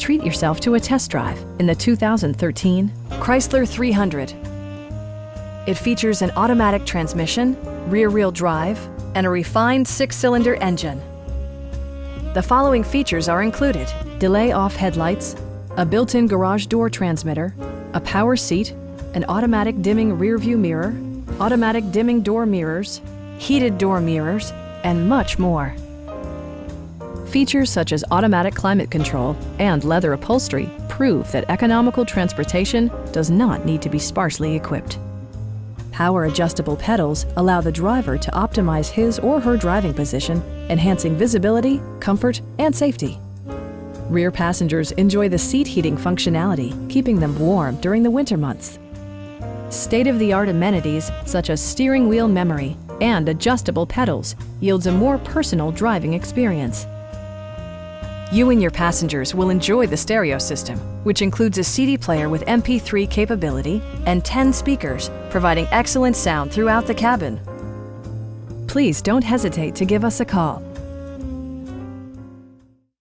treat yourself to a test drive in the 2013 Chrysler 300. It features an automatic transmission, rear-wheel drive, and a refined 6-cylinder engine. The following features are included: delay-off headlights, a built-in garage door transmitter, a power seat, an automatic dimming rear-view mirror, automatic dimming door mirrors, heated door mirrors, and much more. Features such as automatic climate control and leather upholstery prove that economical transportation does not need to be sparsely equipped. Power adjustable pedals allow the driver to optimize his or her driving position, enhancing visibility, comfort, and safety. Rear passengers enjoy the seat heating functionality, keeping them warm during the winter months. State-of-the-art amenities such as steering wheel memory and adjustable pedals yields a more personal driving experience. You and your passengers will enjoy the stereo system, which includes a CD player with MP3 capability and 10 speakers, providing excellent sound throughout the cabin. Please don't hesitate to give us a call.